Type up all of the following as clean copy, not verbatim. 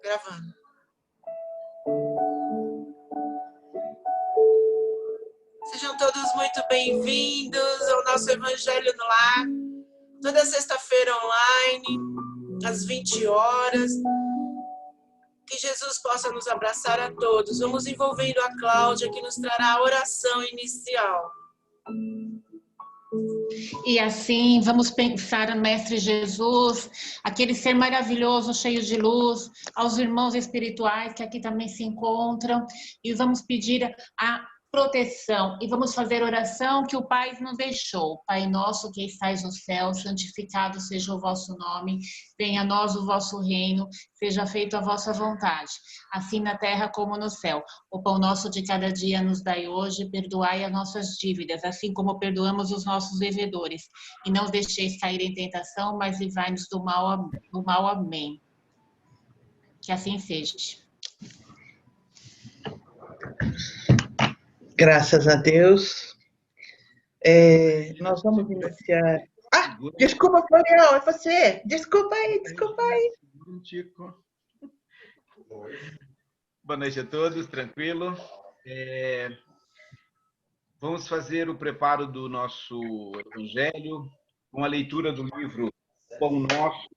Gravando. Sejam todos muito bem-vindos ao nosso Evangelho no Lar. Toda sexta-feira online, às 20 horas. Que Jesus possa nos abraçar a todos. Vamos envolvendo a Cláudia, que nos trará a oração inicial. E assim, vamos pensar no Mestre Jesus, aquele ser maravilhoso, cheio de luz, aos irmãos espirituais que aqui também se encontram, e vamos pedir a proteção, e vamos fazer oração que o Pai nos deixou. Pai nosso que estais no céu, santificado seja o vosso nome, venha a nós o vosso reino, seja feita a vossa vontade, assim na terra como no céu. O pão nosso de cada dia nos dai hoje, perdoai as nossas dívidas, assim como perdoamos os nossos devedores. E não os deixeis cair em tentação, mas livrai-nos do mal. Amém. Que assim seja. Graças a Deus. Nós vamos iniciar... Ah, desculpa, Florial, é você. Desculpa aí. Boa noite a todos, tranquilo. Vamos fazer o preparo do nosso Evangelho com a leitura do livro Pão Nosso,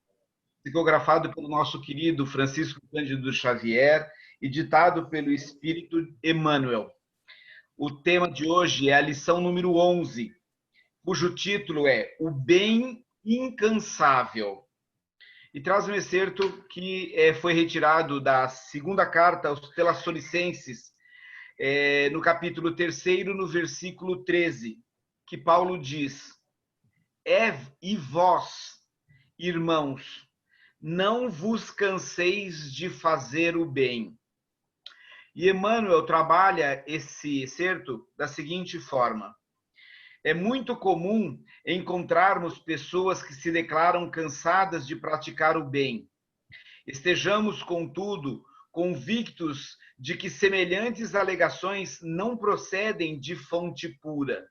psicografado pelo nosso querido Francisco Cândido Xavier e ditado pelo Espírito Emmanuel. O tema de hoje é a lição número 11, cujo título é O Bem Incansável. E traz um excerto que foi retirado da segunda carta aos Tessalonicenses, no capítulo 3, no versículo 13, que Paulo diz: E vós, irmãos, não vos canseis de fazer o bem. E Emmanuel trabalha esse excerto da seguinte forma: é muito comum encontrarmos pessoas que se declaram cansadas de praticar o bem. Estejamos, contudo, convictos de que semelhantes alegações não procedem de fonte pura.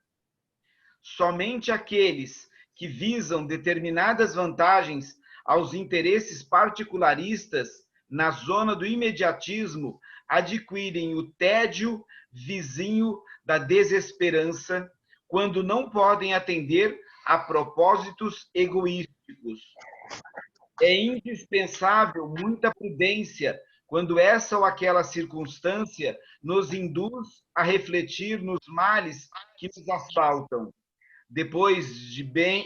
Somente aqueles que visam determinadas vantagens aos interesses particularistas na zona do imediatismo adquirem o tédio vizinho da desesperança quando não podem atender a propósitos egoísticos. É indispensável muita prudência quando essa ou aquela circunstância nos induz a refletir nos males que nos assaltam, depois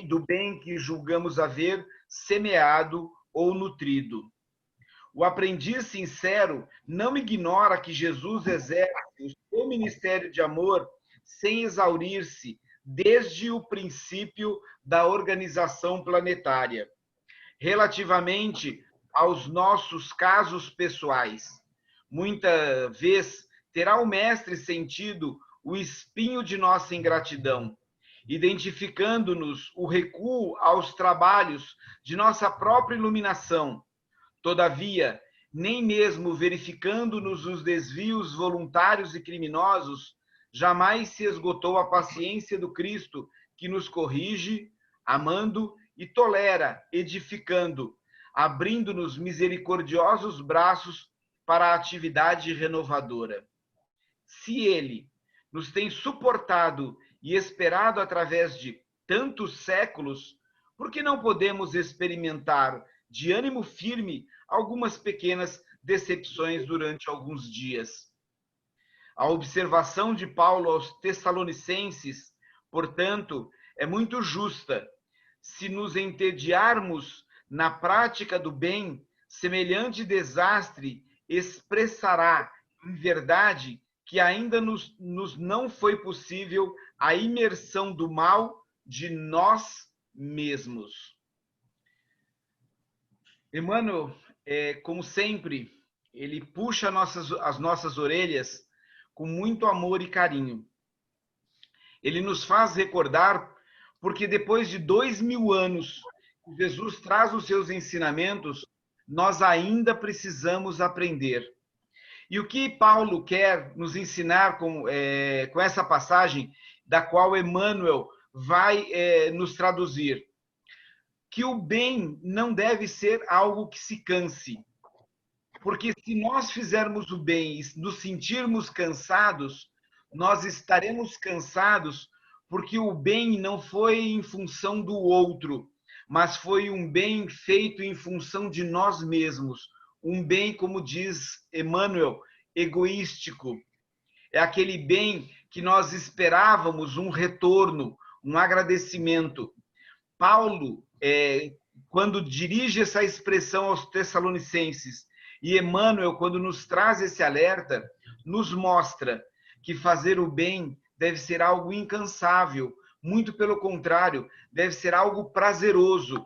do bem que julgamos haver semeado ou nutrido. O aprendiz sincero não ignora que Jesus exerce o seu ministério de amor sem exaurir-se desde o princípio da organização planetária. Relativamente aos nossos casos pessoais, muita vez terá o mestre sentido o espinho de nossa ingratidão, identificando-nos o recuo aos trabalhos de nossa própria iluminação. Todavia, nem mesmo verificando-nos os desvios voluntários e criminosos, jamais se esgotou a paciência do Cristo, que nos corrige, amando e tolera, edificando, abrindo-nos misericordiosos braços para a atividade renovadora. Se Ele nos tem suportado e esperado através de tantos séculos, por que não podemos experimentar de ânimo firme algumas pequenas decepções durante alguns dias? A observação de Paulo aos Tessalonicenses, portanto, é muito justa. Se nos entediarmos na prática do bem, semelhante desastre expressará, em verdade, que ainda nos não foi possível a imersão do mal de nós mesmos. Emmanuel, como sempre, ele puxa as nossas orelhas com muito amor e carinho. Ele nos faz recordar, porque depois de 2000 anos, Jesus traz os seus ensinamentos, nós ainda precisamos aprender. E o que Paulo quer nos ensinar com essa passagem, da qual Emmanuel vai nos traduzir? Que o bem não deve ser algo que se canse. Porque se nós fizermos o bem e nos sentirmos cansados, nós estaremos cansados porque o bem não foi em função do outro, mas foi um bem feito em função de nós mesmos. Um bem, como diz Emmanuel, egoístico. É aquele bem que nós esperávamos um retorno, um agradecimento. Paulo, quando dirige essa expressão aos Tessalonicenses, e Emmanuel, quando nos traz esse alerta, nos mostra que fazer o bem deve ser algo incansável, muito pelo contrário, deve ser algo prazeroso,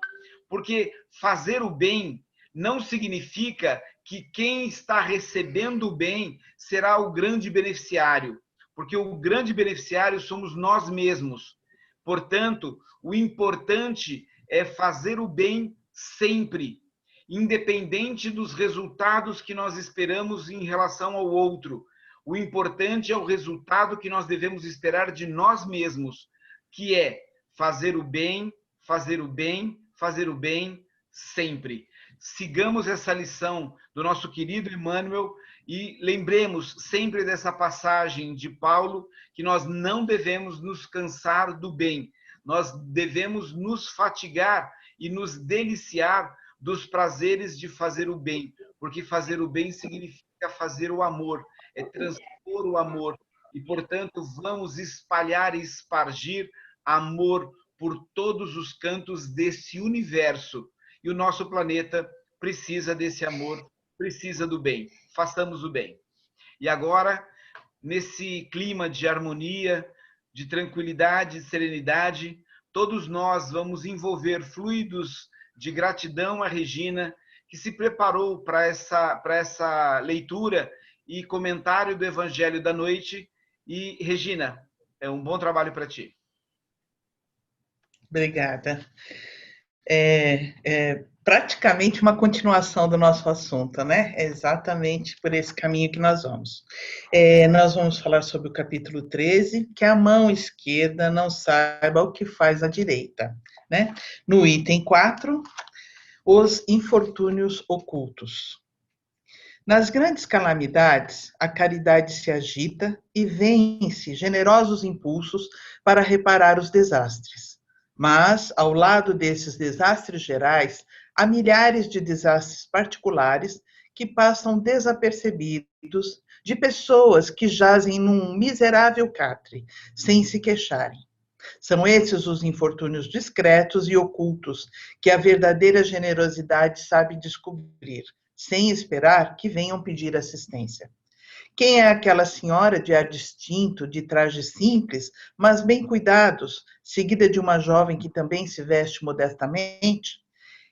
porque fazer o bem não significa que quem está recebendo o bem será o grande beneficiário, porque o grande beneficiário somos nós mesmos. Portanto, o importante é fazer o bem sempre, independente dos resultados que nós esperamos em relação ao outro. O importante é o resultado que nós devemos esperar de nós mesmos, que é fazer o bem, fazer o bem, fazer o bem sempre. Sigamos essa lição do nosso querido Emmanuel e lembremos sempre dessa passagem de Paulo, que nós não devemos nos cansar do bem, nós devemos nos fatigar e nos deliciar dos prazeres de fazer o bem, porque fazer o bem significa fazer o amor, é transpor o amor, e, portanto, vamos espalhar e espargir amor por todos os cantos desse universo. E o nosso planeta precisa desse amor, precisa do bem. Façamos o bem. E agora, nesse clima de harmonia, de tranquilidade, de serenidade, todos nós vamos envolver fluidos de gratidão a Regina, que se preparou para essa leitura e comentário do Evangelho da noite. E, Regina, é um bom trabalho para ti. Obrigada. É praticamente uma continuação do nosso assunto, né? É exatamente por esse caminho que nós vamos. Nós vamos falar sobre o capítulo 13, que a mão esquerda não saiba o que faz a direita, né? No item 4, os infortúnios ocultos. Nas grandes calamidades, a caridade se agita e vence generosos impulsos para reparar os desastres. Mas, ao lado desses desastres gerais, há milhares de desastres particulares que passam desapercebidos de pessoas que jazem num miserável catre, sem se queixarem. São esses os infortúnios discretos e ocultos que a verdadeira generosidade sabe descobrir, sem esperar que venham pedir assistência. Quem é aquela senhora de ar distinto, de traje simples, mas bem cuidados, seguida de uma jovem que também se veste modestamente?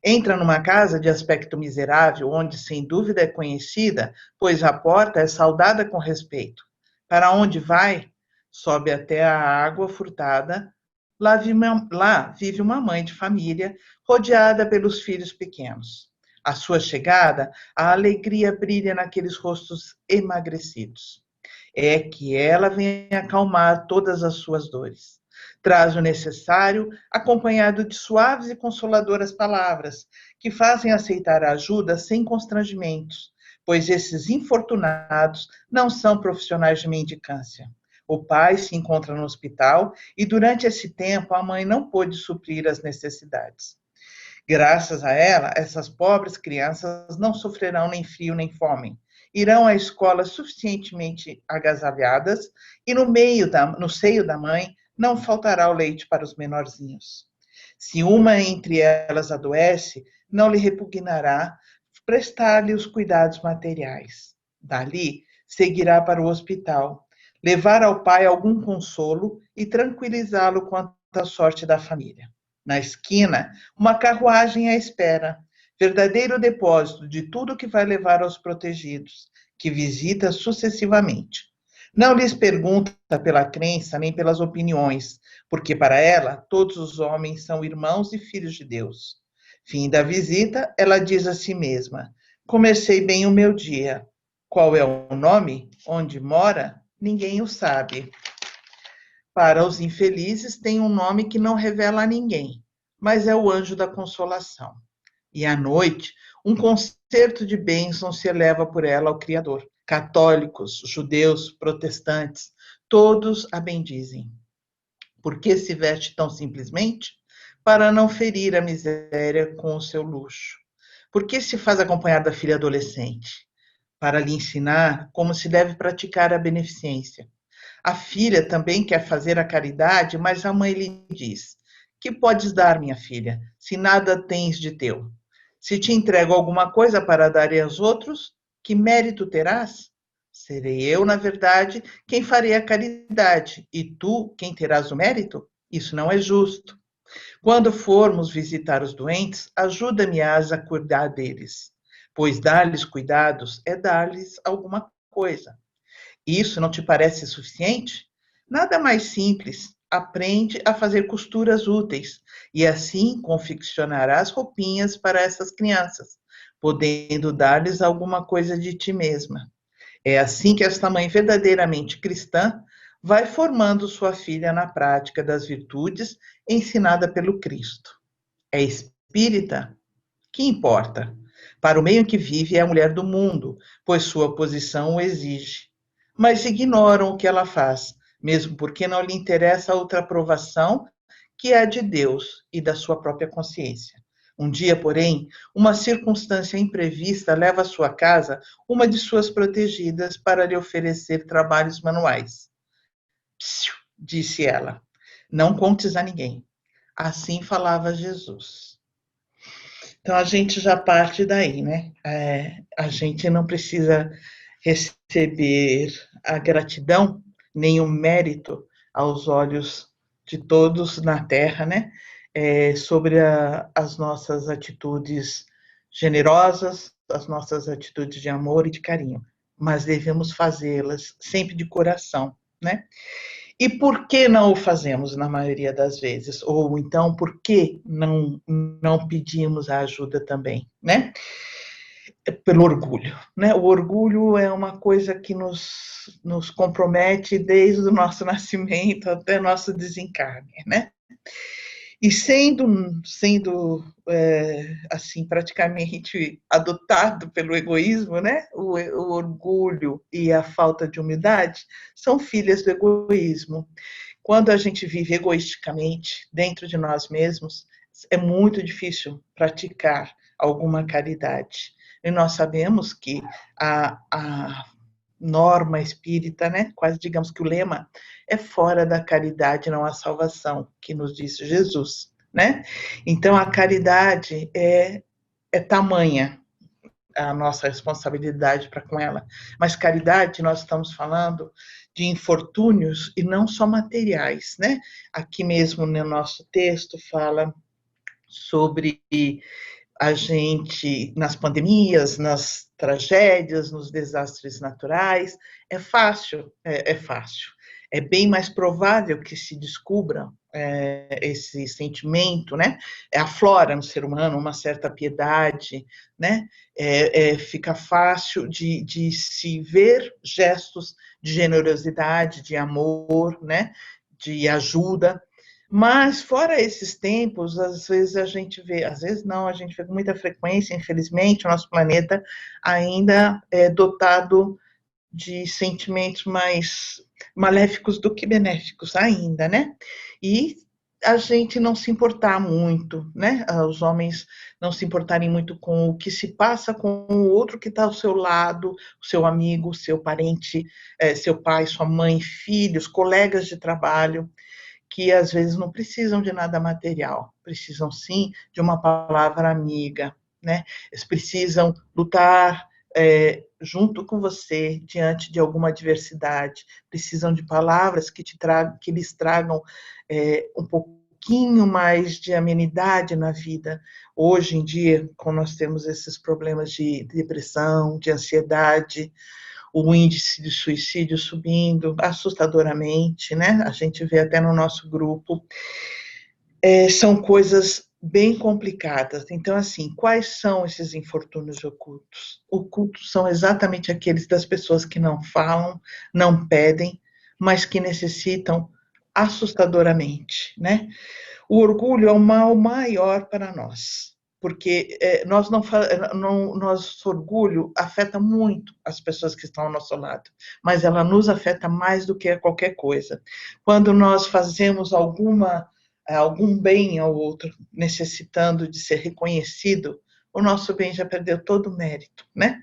Entra numa casa de aspecto miserável, onde sem dúvida é conhecida, pois a porta é saudada com respeito. Para onde vai? Sobe até a água furtada. Lá vive uma mãe de família, rodeada pelos filhos pequenos. À sua chegada, a alegria brilha naqueles rostos emagrecidos. É que ela vem acalmar todas as suas dores. Traz o necessário, acompanhado de suaves e consoladoras palavras, que fazem aceitar a ajuda sem constrangimentos, pois esses infortunados não são profissionais de mendicância. O pai se encontra no hospital e, durante esse tempo, a mãe não pôde suprir as necessidades. Graças a ela, essas pobres crianças não sofrerão nem frio nem fome. Irão à escola suficientemente agasalhadas e no seio da mãe não faltará o leite para os menorzinhos. Se uma entre elas adoece, não lhe repugnará prestar-lhe os cuidados materiais. Dali, seguirá para o hospital, levar ao pai algum consolo e tranquilizá-lo quanto à sorte da família. Na esquina, uma carruagem à espera, verdadeiro depósito de tudo que vai levar aos protegidos, que visita sucessivamente. Não lhes pergunta pela crença nem pelas opiniões, porque para ela todos os homens são irmãos e filhos de Deus. Fim da visita, ela diz a si mesma: comecei bem o meu dia. Qual é o nome? Onde mora? Ninguém o sabe. Para os infelizes, tem um nome que não revela a ninguém, mas é o anjo da consolação. E à noite, um concerto de bênçãos se eleva por ela ao Criador. Católicos, judeus, protestantes, todos a bendizem. Por que se veste tão simplesmente? Para não ferir a miséria com o seu luxo. Por que se faz acompanhar da filha adolescente? Para lhe ensinar como se deve praticar a beneficência. A filha também quer fazer a caridade, mas a mãe lhe diz: que podes dar, minha filha, se nada tens de teu? Se te entrego alguma coisa para dar aos outros, que mérito terás? Serei eu, na verdade, quem farei a caridade, e tu quem terás o mérito? Isso não é justo. Quando formos visitar os doentes, ajuda-me-ás a cuidar deles, pois dar-lhes cuidados é dar-lhes alguma coisa. Isso não te parece suficiente? Nada mais simples. Aprende a fazer costuras úteis e assim confeccionarás roupinhas para essas crianças, podendo dar-lhes alguma coisa de ti mesma. É assim que esta mãe verdadeiramente cristã vai formando sua filha na prática das virtudes ensinada pelo Cristo. É espírita? Que importa? Para o meio em que vive é a mulher do mundo, pois sua posição o exige. Mas ignoram o que ela faz, mesmo porque não lhe interessa a outra aprovação que é a de Deus e da sua própria consciência. Um dia, porém, uma circunstância imprevista leva à sua casa uma de suas protegidas para lhe oferecer trabalhos manuais. Psiu, disse ela, não contes a ninguém. Assim falava Jesus. Então a gente já parte daí, né? A gente não precisa receber a gratidão, nem o mérito aos olhos de todos na Terra, né? Sobre as nossas atitudes generosas, as nossas atitudes de amor e de carinho, mas devemos fazê-las sempre de coração, né? E por que não o fazemos na maioria das vezes? Ou então, por que não pedimos a ajuda também, né? Pelo orgulho, né? O orgulho é uma coisa que nos compromete desde o nosso nascimento até nosso desencarne, né? E sendo assim, praticamente adotado pelo egoísmo, né? O orgulho e a falta de humildade são filhas do egoísmo. Quando a gente vive egoisticamente dentro de nós mesmos, é muito difícil praticar alguma caridade. E nós sabemos que a norma espírita, né? Quase digamos que o lema é fora da caridade não há salvação, que nos disse Jesus, né? Então a caridade é tamanha a nossa responsabilidade para com ela, mas caridade nós estamos falando de infortúnios e não só materiais, né? Aqui mesmo no nosso texto fala sobre a gente, nas pandemias, nas tragédias, nos desastres naturais, é fácil. É bem mais provável que se descubra esse sentimento, né? Aflora no ser humano uma certa piedade, né? Fica fácil de se ver gestos de generosidade, de amor, né? De ajuda. Mas, fora esses tempos, às vezes a gente vê, às vezes não, a gente vê com muita frequência, infelizmente, o nosso planeta ainda é dotado de sentimentos mais maléficos do que benéficos ainda, né? E a gente não se importar muito, né? Os homens não se importarem muito com o que se passa com o outro que está ao seu lado, o seu amigo, o seu parente, seu pai, sua mãe, filhos, colegas de trabalho, que às vezes não precisam de nada material, precisam sim de uma palavra amiga, né? Eles precisam lutar junto com você diante de alguma adversidade, precisam de palavras que lhes tragam um pouquinho mais de amenidade na vida. Hoje em dia, quando nós temos esses problemas de depressão, de ansiedade, o índice de suicídio subindo assustadoramente, né? A gente vê até no nosso grupo. São coisas bem complicadas. Então, assim, quais são esses infortúnios ocultos? Ocultos são exatamente aqueles das pessoas que não falam, não pedem, mas que necessitam assustadoramente, né? O orgulho é o mal maior para nós, porque nosso orgulho afeta muito as pessoas que estão ao nosso lado, mas ela nos afeta mais do que qualquer coisa. Quando nós fazemos algum bem ao outro, necessitando de ser reconhecido, o nosso bem já perdeu todo o mérito, né?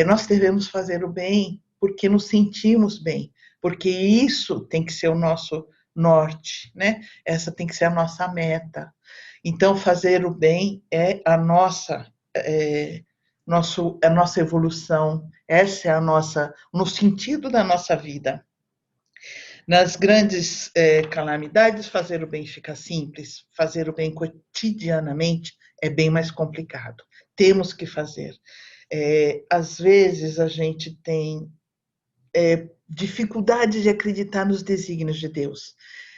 Nós devemos fazer o bem porque nos sentimos bem, porque isso tem que ser o nosso norte, né? Essa tem que ser a nossa meta. Então, fazer o bem é a nossa evolução, essa é no sentido da nossa vida. Nas grandes calamidades, fazer o bem fica simples, fazer o bem cotidianamente é bem mais complicado. Temos que fazer. Às vezes a gente tem dificuldade de acreditar nos desígnios de Deus.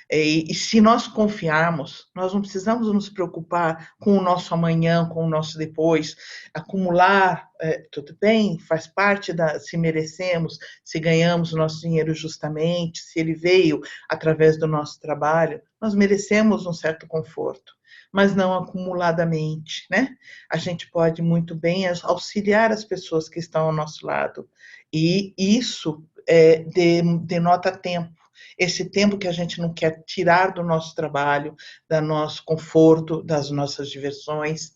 E se nós confiarmos, nós não precisamos nos preocupar com o nosso amanhã, com o nosso depois, acumular, tudo bem, faz parte se merecemos, se ganhamos o nosso dinheiro justamente, se ele veio através do nosso trabalho, nós merecemos um certo conforto, mas não acumuladamente, né? A gente pode muito bem auxiliar as pessoas que estão ao nosso lado, e isso denota tempo. Esse tempo que a gente não quer tirar do nosso trabalho, do nosso conforto, das nossas diversões,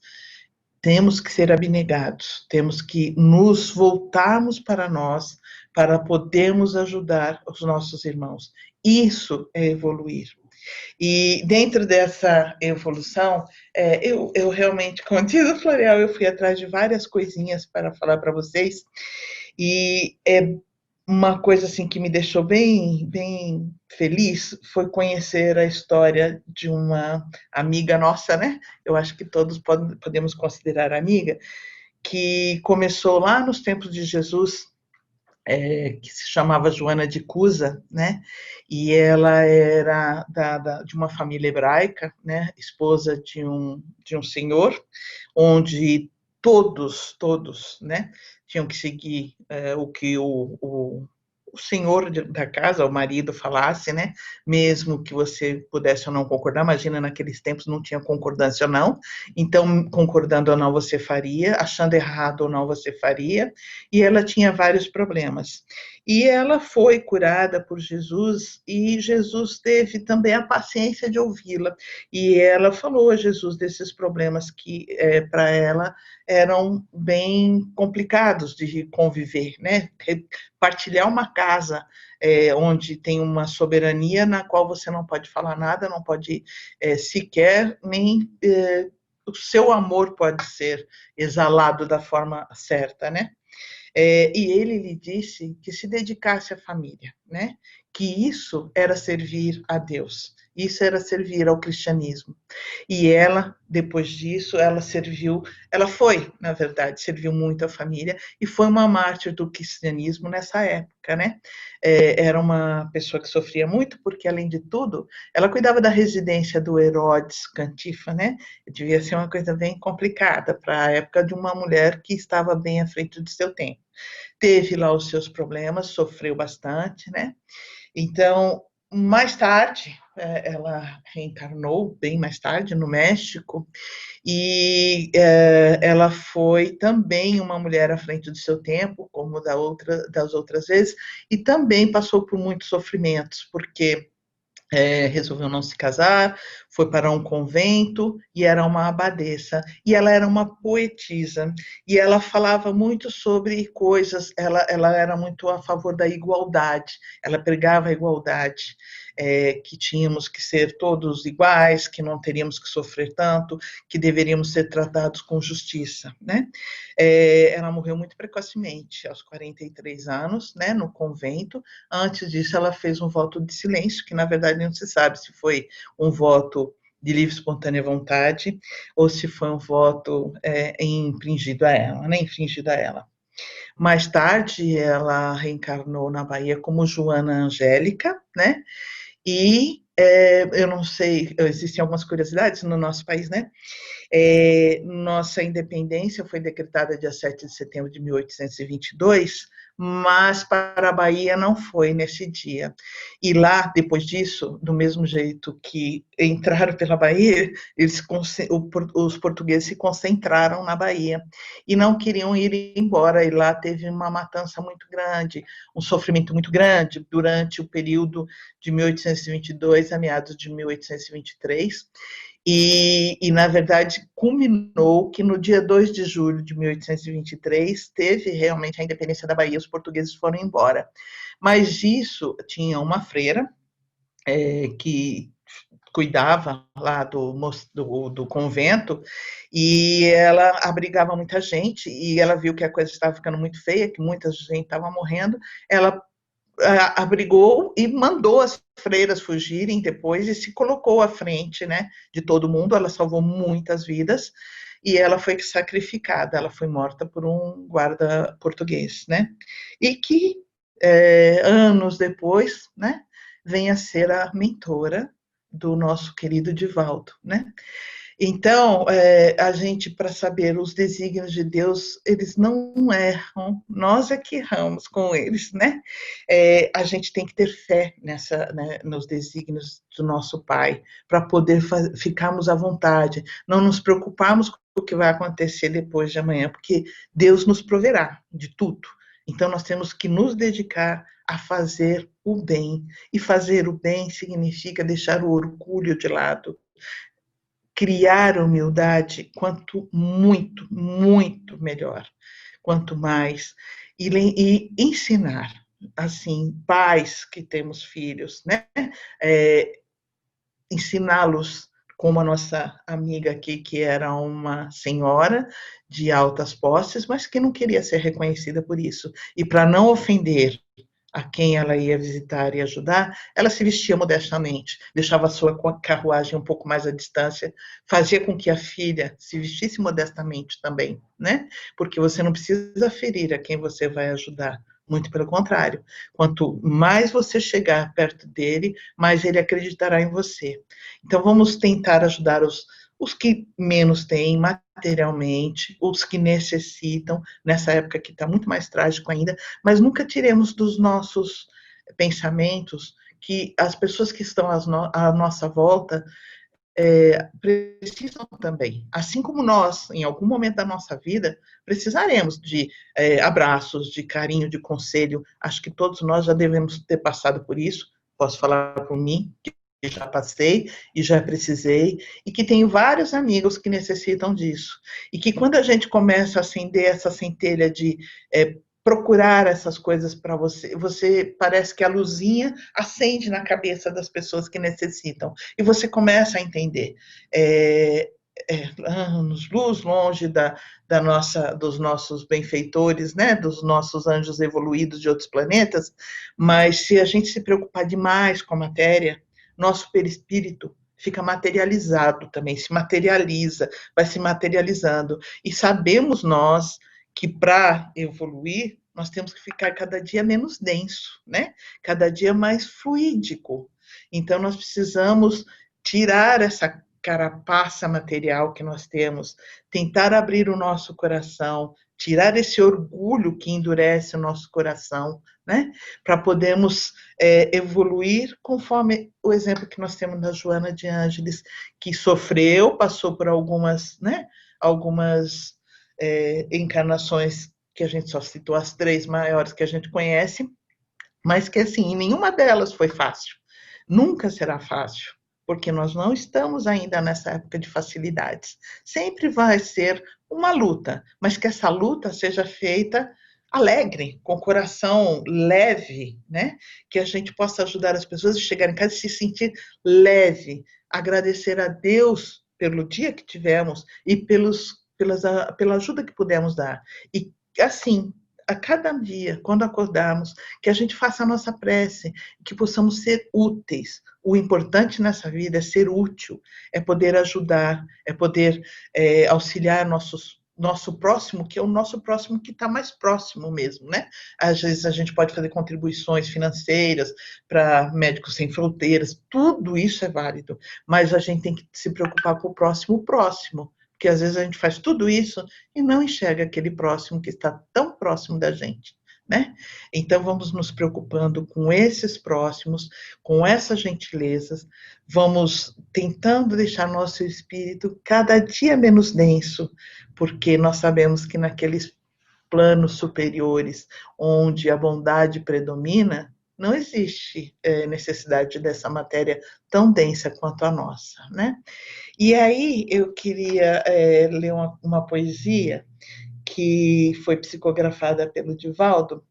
temos que ser abnegados, temos que nos voltarmos para nós, para podermos ajudar os nossos irmãos. Isso é evoluir. E dentro dessa evolução, eu realmente, como diz o Florial, eu fui atrás de várias coisinhas para falar para vocês, e uma coisa assim que me deixou bem, bem feliz foi conhecer a história de uma amiga nossa, né? Eu acho que todos podemos considerar amiga, que começou lá nos tempos de Jesus, que se chamava Joana de Cusa, né? E ela era de uma família hebraica, né? Esposa de um senhor, onde todos, né, tinham que seguir o que o senhor da casa, o marido, falasse, né? Mesmo que você pudesse ou não concordar, imagina, naqueles tempos não tinha concordância ou não, então, concordando ou não, você faria, achando errado ou não, você faria, e ela tinha vários problemas. E ela foi curada por Jesus, e Jesus teve também a paciência de ouvi-la, e ela falou a Jesus desses problemas que, para ela, eram bem complicados de conviver, né? Partilhar uma casa onde tem uma soberania na qual você não pode falar nada, não pode sequer, nem o seu amor pode ser exalado da forma certa, né? E ele lhe disse que se dedicasse à família, né? Que isso era servir a Deus, isso era servir ao cristianismo. E ela, depois disso, na verdade, serviu muito a família e foi uma mártir do cristianismo nessa época, né? Era uma pessoa que sofria muito porque, além de tudo, ela cuidava da residência do Herodes Cantifa, né? Devia ser uma coisa bem complicada para a época de uma mulher que estava bem à frente do seu tempo. Teve lá os seus problemas, sofreu bastante, né? Então, mais tarde, ela reencarnou, bem mais tarde, no México, e ela foi também uma mulher à frente do seu tempo, como das outras vezes, e também passou por muitos sofrimentos, porque resolveu não se casar, foi para um convento e era uma abadesa. E ela era uma poetisa e ela falava muito sobre coisas, ela era muito a favor da igualdade, ela pregava a igualdade, que tínhamos que ser todos iguais, que não teríamos que sofrer tanto, que deveríamos ser tratados com justiça, né? Ela morreu muito precocemente, aos 43 anos, né, no convento. Antes disso, ela fez um voto de silêncio, que na verdade não se sabe se foi um voto de livre e espontânea vontade ou se foi um voto infringido a ela, né, infringido a ela. Mais tarde, ela reencarnou na Bahia como Joana Angélica, né? E eu não sei, existem algumas curiosidades no nosso país, né? Nossa independência foi decretada dia 7 de setembro de 1822, mas para a Bahia não foi nesse dia. E lá, depois disso, do mesmo jeito que entraram pela Bahia, os portugueses se concentraram na Bahia e não queriam ir embora, e lá teve uma matança muito grande, um sofrimento muito grande durante o período de 1822 a meados de 1823, na verdade, culminou que no dia 2 de julho de 1823 teve realmente a independência da Bahia, os portugueses foram embora. Mas disso tinha uma freira que cuidava lá do convento, e ela abrigava muita gente, e ela viu que a coisa estava ficando muito feia, que muita gente estava morrendo, ela abrigou e mandou as freiras fugirem depois e se colocou à frente, né, de todo mundo. Ela salvou muitas vidas e ela foi sacrificada, ela foi morta por um guarda português, né, e que anos depois, né, vem a ser a mentora do nosso querido Divaldo, né. Então, a gente, para saber os desígnios de Deus, eles não erram, nós é que erramos com eles, né? A gente tem que ter fé né, nos desígnios do nosso Pai, para poder ficarmos à vontade, não nos preocuparmos com o que vai acontecer depois de amanhã, porque Deus nos proverá de tudo. Então, nós temos que nos dedicar a fazer o bem, e fazer o bem significa deixar o orgulho de lado, criar humildade, quanto muito melhor, quanto mais, e ensinar, assim, pais que temos filhos, né, ensiná-los, como a nossa amiga aqui, que era uma senhora de altas posses, mas que não queria ser reconhecida por isso, e para não ofender a quem ela ia visitar e ajudar, ela se vestia modestamente, deixava a sua carruagem um pouco mais à distância, fazia com que a filha se vestisse modestamente também, né? Porque você não precisa ferir a quem você vai ajudar, muito pelo contrário. Quanto mais você chegar perto dele, mais ele acreditará em você. Então, vamos tentar ajudar os que menos têm materialmente, os que necessitam, nessa época que está muito mais trágico ainda, mas nunca tiremos dos nossos pensamentos que as pessoas que estão à nossa volta precisam também. Assim como nós, em algum momento da nossa vida, precisaremos de abraços, de carinho, de conselho. Acho que todos nós já devemos ter passado por isso. Posso falar por mim, que já passei e já precisei, e que tenho vários amigos que necessitam disso. E que quando a gente começa a acender essa centelha de procurar essas coisas para você, você parece que a luzinha acende na cabeça das pessoas que necessitam, e você começa a entender. Anos-luz longe dos nossos benfeitores, né, dos nossos anjos evoluídos de outros planetas, mas se a gente se preocupar demais com a matéria, nosso perispírito fica materializado também, se materializa, vai se materializando. E sabemos nós que para evoluir, nós temos que ficar cada dia menos denso, né? Cada dia mais fluídico. Então, nós precisamos tirar essa carapaça material que nós temos, tentar abrir o nosso coração, tirar esse orgulho que endurece o nosso coração, né? Para podermos evoluir conforme o exemplo que nós temos da Joana de Ângeles, que sofreu, passou por algumas, né? Algumas encarnações, que a gente só citou as 3 maiores que a gente conhece, mas que, assim, nenhuma delas foi fácil. Nunca será fácil, porque nós não estamos ainda nessa época de facilidades. Sempre vai ser uma luta, mas que essa luta seja feita alegre, com o coração leve, né? Que a gente possa ajudar as pessoas a chegarem em casa e se sentir leve, agradecer a Deus pelo dia que tivemos e pela ajuda que pudemos dar. E, assim, a cada dia, quando acordarmos, que a gente faça a nossa prece, que possamos ser úteis. O importante nessa vida é ser útil, é poder ajudar, é poder auxiliar nosso próximo, que é o nosso próximo que está mais próximo mesmo, né? Às vezes a gente pode fazer contribuições financeiras para Médicos Sem Fronteiras, tudo isso é válido, mas a gente tem que se preocupar com o próximo, porque às vezes a gente faz tudo isso e não enxerga aquele próximo que está tão próximo da gente, né? Então, vamos nos preocupando com esses próximos, com essas gentilezas, vamos tentando deixar nosso espírito cada dia menos denso, porque nós sabemos que naqueles planos superiores, onde a bondade predomina, não existe necessidade dessa matéria tão densa quanto a nossa, né? E aí eu queria ler uma poesia que foi psicografada pelo Divaldo,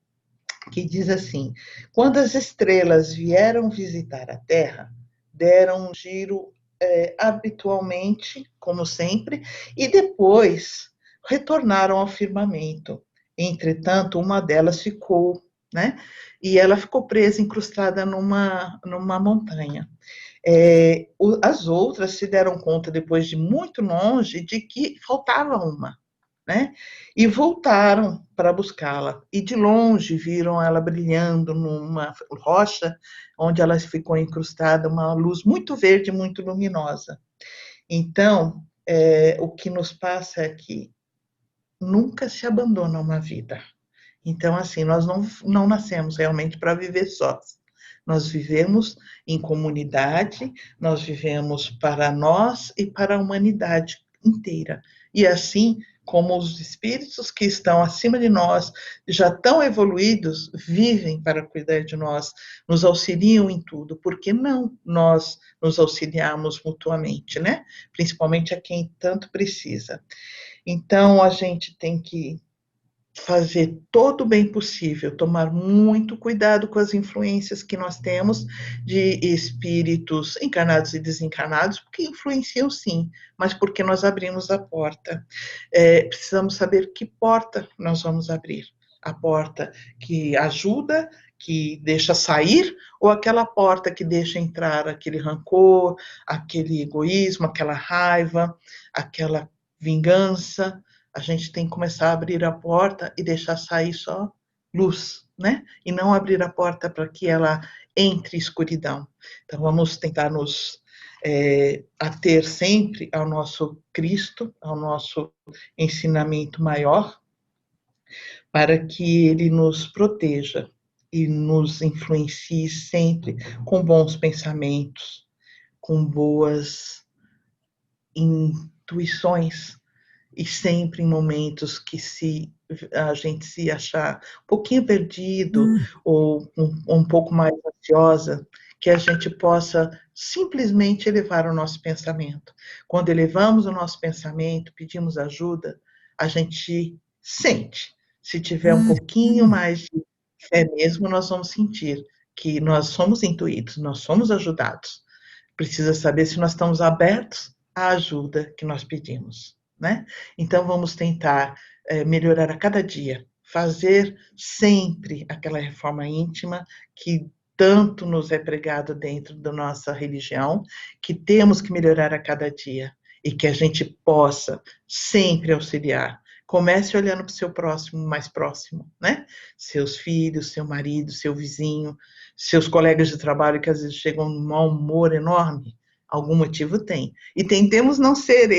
que diz assim: quando as estrelas vieram visitar a Terra, deram um giro habitualmente, como sempre, e depois retornaram ao firmamento. Entretanto, uma delas ficou, né? E ela ficou presa, incrustada numa montanha. As outras se deram conta, depois de muito longe, de que faltava uma, né? E voltaram para buscá-la. E de longe viram ela brilhando numa rocha, onde ela ficou incrustada, uma luz muito verde, muito luminosa. Então, o que nos passa é que nunca se abandona uma vida. Então, assim, nós não nascemos realmente para viver sós. Nós vivemos em comunidade, nós vivemos para nós e para a humanidade inteira. E assim como os espíritos que estão acima de nós, já tão evoluídos, vivem para cuidar de nós, nos auxiliam em tudo. Por que não nós nos auxiliarmos mutuamente, né? Principalmente a quem tanto precisa. Então, a gente tem que fazer todo o bem possível, tomar muito cuidado com as influências que nós temos de espíritos encarnados e desencarnados, porque influenciam sim, mas porque nós abrimos a porta. Precisamos saber que porta nós vamos abrir. A porta que ajuda, que deixa sair, ou aquela porta que deixa entrar aquele rancor, aquele egoísmo, aquela raiva, aquela vingança. A gente tem que começar a abrir a porta e deixar sair só luz, né? E não abrir a porta para que ela entre escuridão. Então, vamos tentar nos ater sempre ao nosso Cristo, ao nosso ensinamento maior, para que ele nos proteja e nos influencie sempre com bons pensamentos, com boas intuições, e sempre em momentos que a gente se achar um pouquinho perdido ou um pouco mais ansiosa, que a gente possa simplesmente elevar o nosso pensamento. Quando elevamos o nosso pensamento, pedimos ajuda, a gente sente. Se tiver um pouquinho mais de fé mesmo, nós vamos sentir que nós somos intuídos, nós somos ajudados. Precisa saber se nós estamos abertos à ajuda que nós pedimos, né? Então, vamos tentar melhorar a cada dia, fazer sempre aquela reforma íntima que tanto nos é pregado dentro da nossa religião, que temos que melhorar a cada dia e que a gente possa sempre auxiliar. Comece olhando para o seu próximo, mais próximo, né? Seus filhos, seu marido, seu vizinho, seus colegas de trabalho que às vezes chegam num mau humor enorme. Algum motivo tem. E tentemos não ser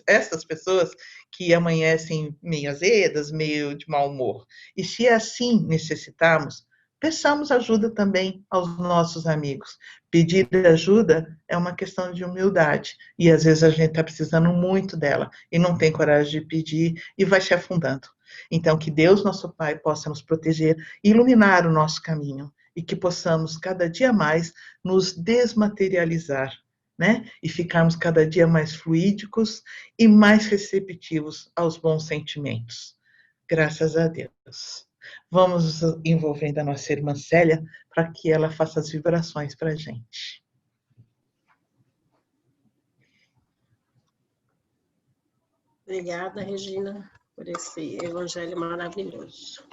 essas pessoas que amanhecem meio azedas, meio de mau humor. E se assim necessitarmos, peçamos ajuda também aos nossos amigos. Pedir ajuda é uma questão de humildade. E às vezes a gente está precisando muito dela e não tem coragem de pedir e vai se afundando. Então, que Deus, nosso Pai, possa nos proteger e iluminar o nosso caminho. E que possamos cada dia mais nos desmaterializar, né? E ficarmos cada dia mais fluídicos e mais receptivos aos bons sentimentos. Graças a Deus. Vamos envolvendo a nossa irmã Célia para que ela faça as vibrações para a gente. Obrigada, Regina, por esse evangelho maravilhoso.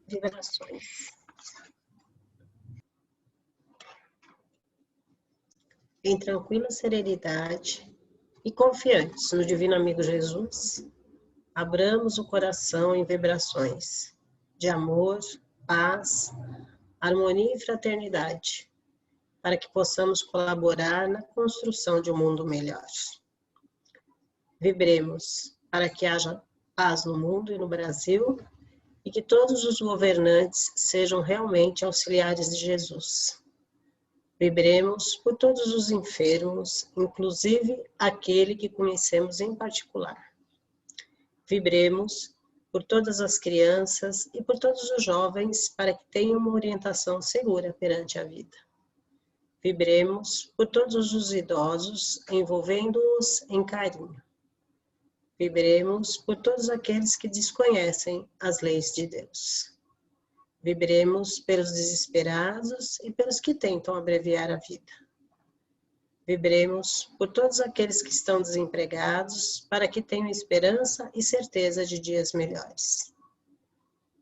Vibrações. Em tranquila serenidade e confiantes no Divino Amigo Jesus, abramos o coração em vibrações de amor, paz, harmonia e fraternidade, para que possamos colaborar na construção de um mundo melhor. Vibremos para que haja paz no mundo e no Brasil e que todos os governantes sejam realmente auxiliares de Jesus. Vibremos por todos os enfermos, inclusive aquele que conhecemos em particular. Vibremos por todas as crianças e por todos os jovens para que tenham uma orientação segura perante a vida. Vibremos por todos os idosos, envolvendo-os em carinho. Vibremos por todos aqueles que desconhecem as leis de Deus. Vibremos pelos desesperados e pelos que tentam abreviar a vida. Vibremos por todos aqueles que estão desempregados, para que tenham esperança e certeza de dias melhores.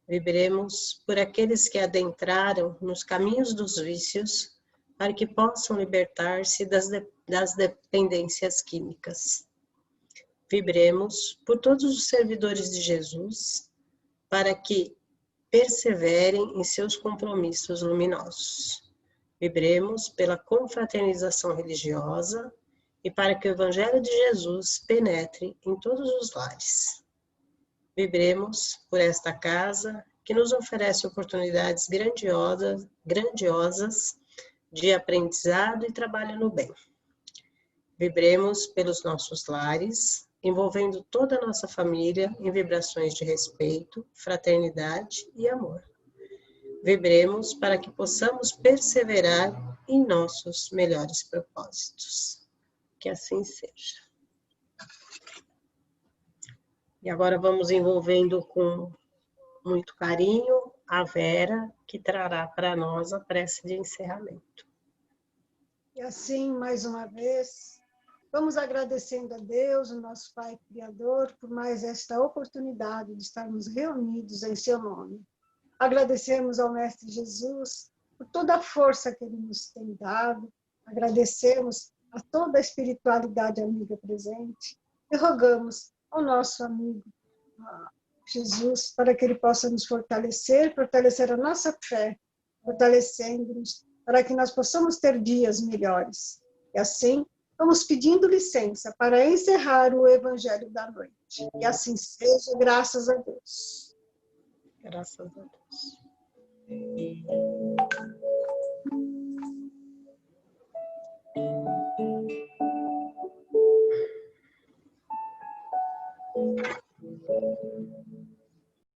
Vibremos por aqueles que adentraram nos caminhos dos vícios, para que possam libertar-se das dependências químicas. Vibremos por todos os servidores de Jesus, para que perseverem em seus compromissos luminosos. Vibremos pela confraternização religiosa e para que o Evangelho de Jesus penetre em todos os lares. Vibremos por esta casa que nos oferece oportunidades grandiosas de aprendizado e trabalho no bem. Vibremos pelos nossos lares, envolvendo toda a nossa família em vibrações de respeito, fraternidade e amor. Vibremos para que possamos perseverar em nossos melhores propósitos. Que assim seja. E agora vamos envolvendo com muito carinho a Vera, que trará para nós a prece de encerramento. E assim, mais uma vez, vamos agradecendo a Deus, o nosso Pai Criador, por mais esta oportunidade de estarmos reunidos em seu nome. Agradecemos ao Mestre Jesus por toda a força que Ele nos tem dado. Agradecemos a toda a espiritualidade amiga presente. E rogamos ao nosso amigo Jesus para que Ele possa nos fortalecer a nossa fé, fortalecendo-nos para que nós possamos ter dias melhores. E assim, vamos pedindo licença para encerrar o Evangelho da noite. E assim seja, graças a Deus. Graças a Deus.